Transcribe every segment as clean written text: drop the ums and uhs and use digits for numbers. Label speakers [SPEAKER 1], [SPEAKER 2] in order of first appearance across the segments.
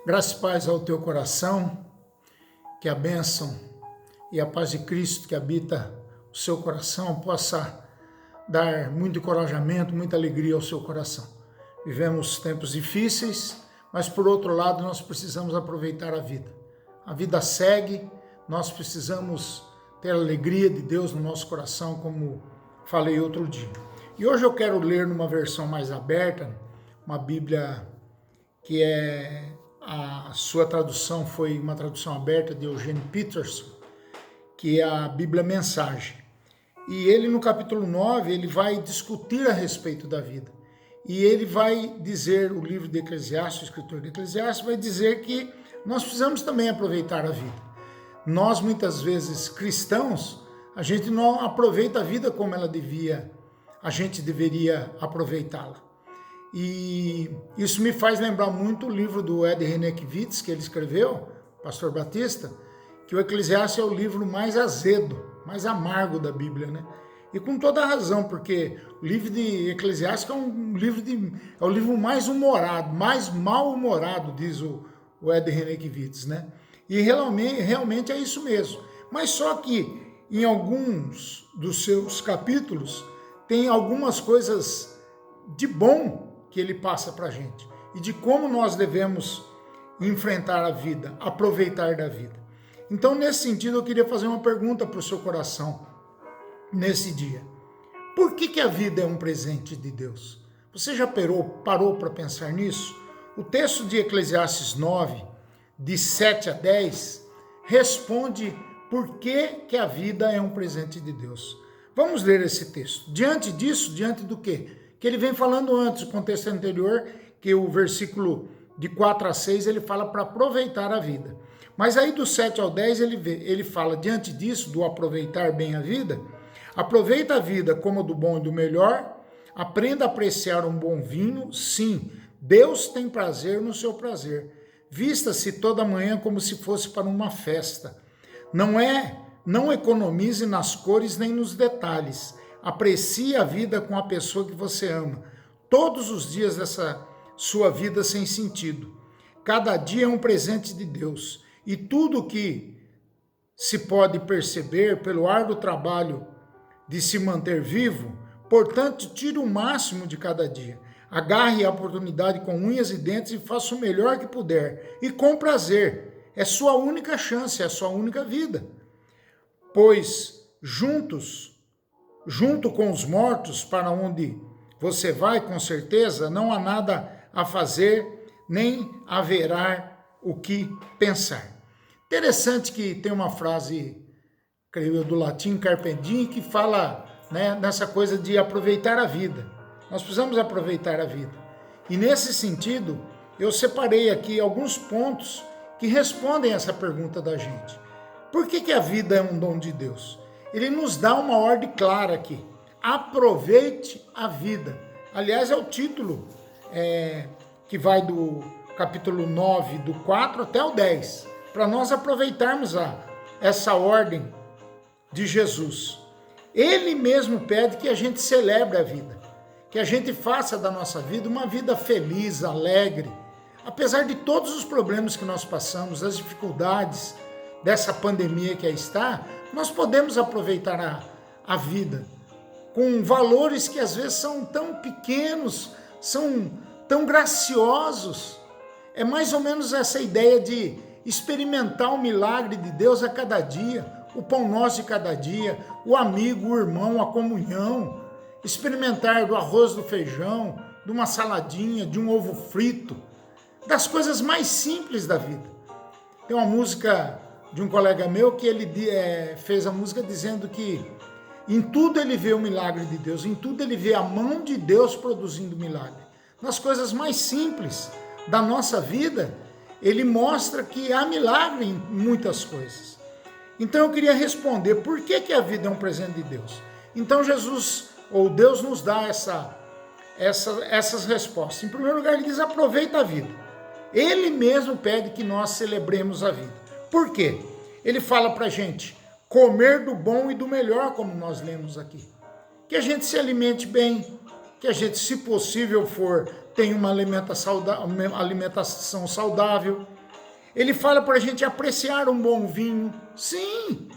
[SPEAKER 1] Graça e paz ao teu coração, que a bênção e a paz de Cristo que habita o seu coração possa dar muito encorajamento, muita alegria ao seu coração. Vivemos tempos difíceis, mas por outro lado nós precisamos aproveitar a vida. A vida segue, nós precisamos ter a alegria de Deus no nosso coração, como falei outro dia. E hoje eu quero ler numa versão mais aberta, uma Bíblia que a sua tradução foi uma tradução aberta de Eugene Peterson, que é a Bíblia Mensagem. E ele no capítulo 9, ele vai discutir a respeito da vida. E ele vai dizer, o livro de Eclesiastes, o escritor de Eclesiastes, vai dizer que nós precisamos também aproveitar a vida. Nós, muitas vezes, cristãos, a gente não aproveita a vida como a gente deveria aproveitá-la. E isso me faz lembrar muito o livro do Ed Renekiewicz, que ele escreveu, Pastor Batista, que o Eclesiastes é o livro mais azedo, mais amargo da Bíblia, né? E com toda a razão, porque o livro de Eclesiastes é o livro mais humorado, mais mal-humorado, diz o Ed Renekiewicz, né? E realmente é isso mesmo. Mas só que em alguns dos seus capítulos tem algumas coisas de bom que ele passa para a gente e de como nós devemos enfrentar a vida, aproveitar da vida. Então, nesse sentido, eu queria fazer uma pergunta para o seu coração nesse dia. Por que a vida é um presente de Deus? Você já parou para pensar nisso? O texto de Eclesiastes 9, de 7 a 10, responde por que a vida é um presente de Deus. Vamos ler esse texto. Diante disso, diante do quê? Que ele vem falando antes, o contexto anterior, que o versículo de 4 a 6, ele fala para aproveitar a vida. Mas aí do 7 ao 10, ele fala, diante disso, do aproveitar bem a vida, aproveita a vida como do bom e do melhor, aprenda a apreciar um bom vinho, sim, Deus tem prazer no seu prazer. Vista-se toda manhã como se fosse para uma festa. Não economize nas cores nem nos detalhes. Aprecie a vida com a pessoa que você ama. Todos os dias dessa sua vida sem sentido. Cada dia é um presente de Deus. E tudo que se pode perceber pelo árduo trabalho de se manter vivo, portanto, tire o máximo de cada dia. Agarre a oportunidade com unhas e dentes e faça o melhor que puder. E com prazer. É sua única chance, é sua única vida. Pois junto com os mortos, para onde você vai, com certeza, não há nada a fazer, nem haverá o que pensar. Interessante que tem uma frase, creio eu, do latim, carpe diem, que fala, né, nessa coisa de aproveitar a vida. Nós precisamos aproveitar a vida. E nesse sentido, eu separei aqui alguns pontos que respondem essa pergunta da gente. Por que a vida é um dom de Deus? Ele nos dá uma ordem clara aqui. Aproveite a vida. Aliás, é o título que vai do capítulo 9, do 4 até o 10, para nós aproveitarmos essa ordem de Jesus. Ele mesmo pede que a gente celebre a vida, que a gente faça da nossa vida uma vida feliz, alegre. Apesar de todos os problemas que nós passamos, das dificuldades dessa pandemia que aí está, nós podemos aproveitar a vida com valores que às vezes são tão pequenos, são tão graciosos. É mais ou menos essa ideia de experimentar o milagre de Deus a cada dia, o pão nosso de cada dia, o amigo, o irmão, a comunhão, experimentar do arroz, do feijão, de uma saladinha, de um ovo frito, das coisas mais simples da vida. Tem uma música de um colega meu que ele fez a música dizendo que em tudo ele vê o milagre de Deus, em tudo ele vê a mão de Deus produzindo milagre. Nas coisas mais simples da nossa vida, ele mostra que há milagre em muitas coisas. Então eu queria responder, por que a vida é um presente de Deus? Então Jesus, ou Deus, nos dá essas respostas. Em primeiro lugar, ele diz, aproveita a vida. Ele mesmo pede que nós celebremos a vida. Por quê? Ele fala para a gente comer do bom e do melhor, como nós lemos aqui. Que a gente se alimente bem, que a gente, se possível for, tenha uma alimentação saudável, Ele fala para a gente apreciar um bom vinho. Sim,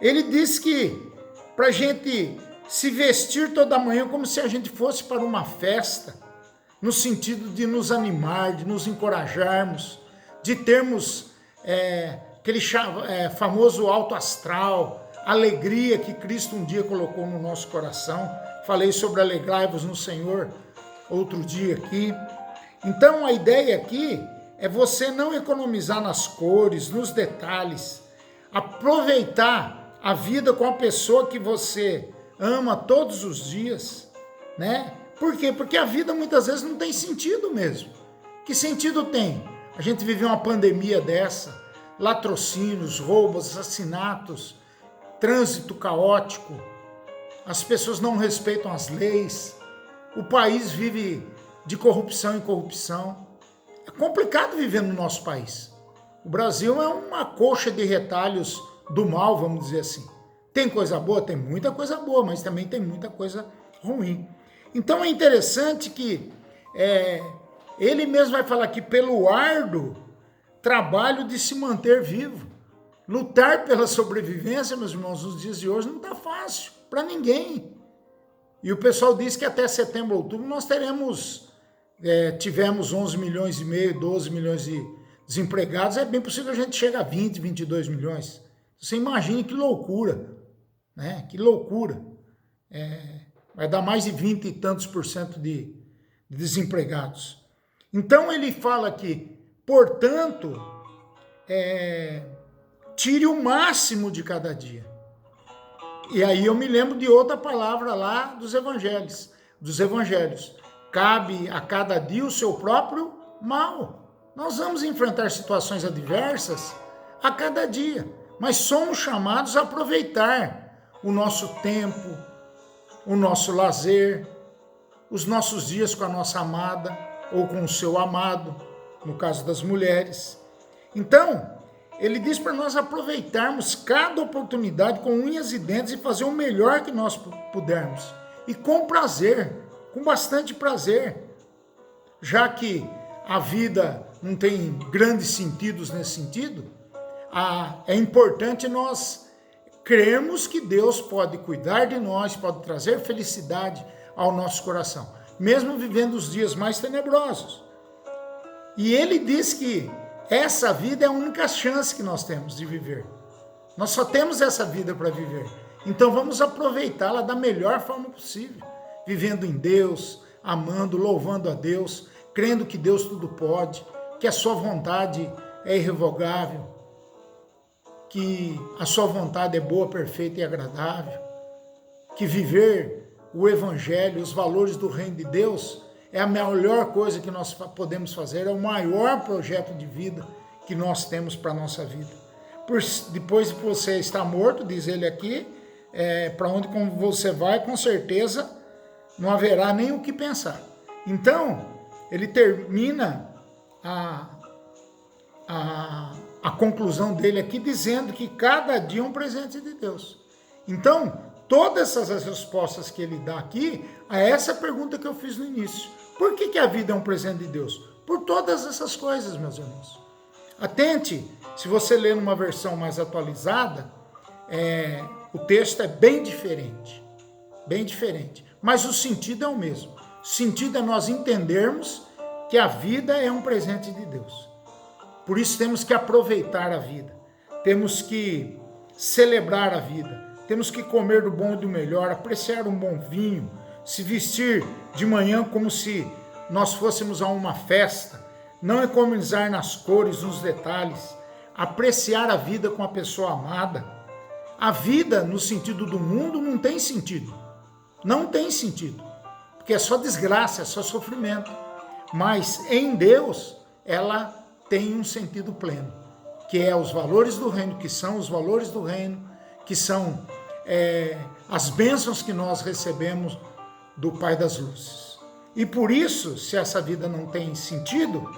[SPEAKER 1] ele diz que para a gente se vestir toda manhã como se a gente fosse para uma festa, no sentido de nos animar, de nos encorajarmos, de termos aquele famoso alto astral, alegria que Cristo um dia colocou no nosso coração. Falei sobre alegrai-vos no Senhor outro dia aqui. Então a ideia aqui é você não economizar nas cores, nos detalhes, aproveitar a vida com a pessoa que você ama todos os dias, né? Por quê? Porque a vida muitas vezes não tem sentido mesmo. Que sentido tem? A gente vive uma pandemia dessa, latrocínios, roubos, assassinatos, trânsito caótico, as pessoas não respeitam as leis, o país vive de corrupção em corrupção. É complicado viver no nosso país. O Brasil é uma coxa de retalhos do mal, vamos dizer assim. Tem coisa boa? Tem muita coisa boa, mas também tem muita coisa ruim. Então é interessante que ele mesmo vai falar que pelo árduo trabalho de se manter vivo. Lutar pela sobrevivência, meus irmãos, nos dias de hoje não está fácil para ninguém. E o pessoal diz que até setembro, outubro, nós tivemos 11 milhões e meio, 12 milhões de desempregados. É bem possível que a gente chegue a 20, 22 milhões. Você imagine que loucura, né? Que loucura. Vai dar mais de 20 e tantos % de desempregados. Então ele fala que, portanto, tire o máximo de cada dia. E aí eu me lembro de outra palavra lá dos evangelhos. Cabe a cada dia o seu próprio mal. Nós vamos enfrentar situações adversas a cada dia, mas somos chamados a aproveitar o nosso tempo, o nosso lazer, os nossos dias com a nossa amada ou com o seu amado, no caso das mulheres. Então, ele diz para nós aproveitarmos cada oportunidade com unhas e dentes e fazer o melhor que nós pudermos. E com prazer, com bastante prazer, já que a vida não tem grandes sentidos nesse sentido, é importante nós crermos que Deus pode cuidar de nós, pode trazer felicidade ao nosso coração, mesmo vivendo os dias mais tenebrosos. E ele diz que essa vida é a única chance que nós temos de viver. Nós só temos essa vida para viver. Então vamos aproveitá-la da melhor forma possível, vivendo em Deus, amando, louvando a Deus, crendo que Deus tudo pode, que a sua vontade é irrevogável, que a sua vontade é boa, perfeita e agradável, que viver o Evangelho, os valores do Reino de Deus é a melhor coisa que nós podemos fazer, é o maior projeto de vida que nós temos para a nossa vida. Depois que você está morto, diz ele aqui, para onde você vai, com certeza não haverá nem o que pensar. Então, ele termina a conclusão dele aqui dizendo que cada dia é um presente de Deus. Então, todas essas respostas que ele dá aqui a essa pergunta que eu fiz no início. Por que a vida é um presente de Deus? Por todas essas coisas, meus irmãos. Atente, se você ler numa versão mais atualizada, o texto é bem diferente, mas o sentido é o mesmo. O sentido é nós entendermos que a vida é um presente de Deus. Por isso temos que aproveitar a vida, temos que celebrar a vida, temos que comer do bom e do melhor, apreciar um bom vinho, se vestir de manhã como se nós fôssemos a uma festa, não economizar nas cores, nos detalhes, apreciar a vida com a pessoa amada. A vida, no sentido do mundo, não tem sentido. Não tem sentido. Porque é só desgraça, é só sofrimento. Mas em Deus, ela tem um sentido pleno, que é os valores do reino, que são os valores do reino, que são as bênçãos que nós recebemos do Pai das Luzes. E por isso, se essa vida não tem sentido,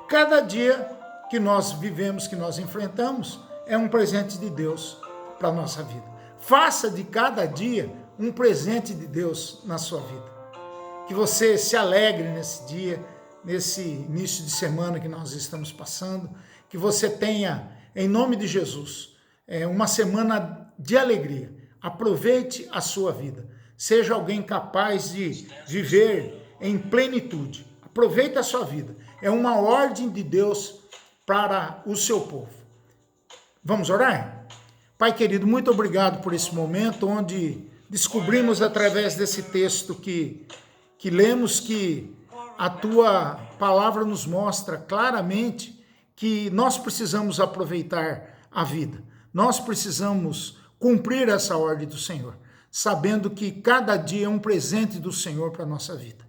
[SPEAKER 1] cada dia que nós vivemos, que nós enfrentamos, é um presente de Deus para a nossa vida. Faça de cada dia um presente de Deus na sua vida. Que você se alegre nesse dia, nesse início de semana que nós estamos passando, que você tenha, em nome de Jesus, uma semana de alegria. Aproveite a sua vida. Seja alguém capaz de viver em plenitude. Aproveite a sua vida. É uma ordem de Deus para o seu povo. Vamos orar? Pai querido, muito obrigado por esse momento onde descobrimos através desse texto que lemos que a tua palavra nos mostra claramente que nós precisamos aproveitar a vida. Nós precisamos cumprir essa ordem do Senhor, sabendo que cada dia é um presente do Senhor para a nossa vida.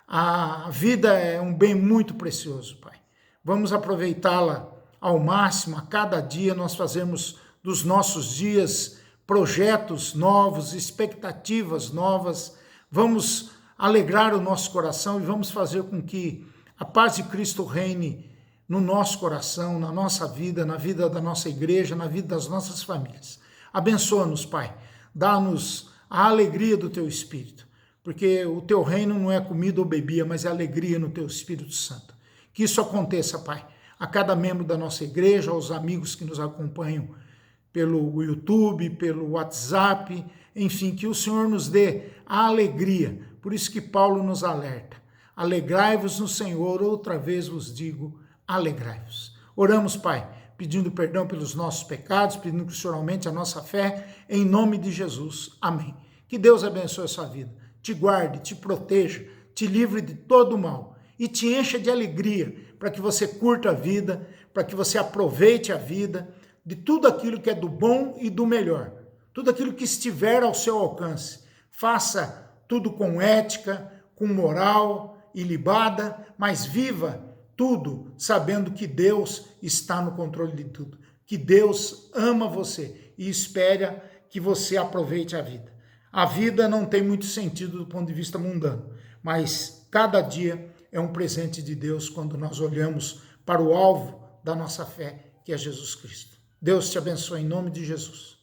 [SPEAKER 1] A vida é um bem muito precioso, Pai. Vamos aproveitá-la ao máximo. A cada dia nós fazemos dos nossos dias projetos novos, expectativas novas. Vamos alegrar o nosso coração e vamos fazer com que a paz de Cristo reine no nosso coração, na nossa vida, na vida da nossa igreja, na vida das nossas famílias. Abençoa-nos, Pai. Dá-nos a alegria do Teu Espírito, porque o Teu reino não é comida ou bebida, mas é alegria no Teu Espírito Santo. Que isso aconteça, Pai, a cada membro da nossa igreja, aos amigos que nos acompanham pelo YouTube, pelo WhatsApp, enfim, que o Senhor nos dê a alegria. Por isso que Paulo nos alerta. Alegrai-vos no Senhor, outra vez vos digo, alegrai-vos. Oramos, Pai, pedindo perdão pelos nossos pecados, pedindo que o Senhor aumente a nossa fé, em nome de Jesus. Amém. Que Deus abençoe a sua vida, te guarde, te proteja, te livre de todo o mal e te encha de alegria para que você curta a vida, para que você aproveite a vida, de tudo aquilo que é do bom e do melhor, tudo aquilo que estiver ao seu alcance. Faça tudo com ética, com moral ilibada, mas viva tudo sabendo que Deus está no controle de tudo, que Deus ama você e espera que você aproveite a vida. A vida não tem muito sentido do ponto de vista mundano, mas cada dia é um presente de Deus quando nós olhamos para o alvo da nossa fé, que é Jesus Cristo. Deus te abençoe em nome de Jesus.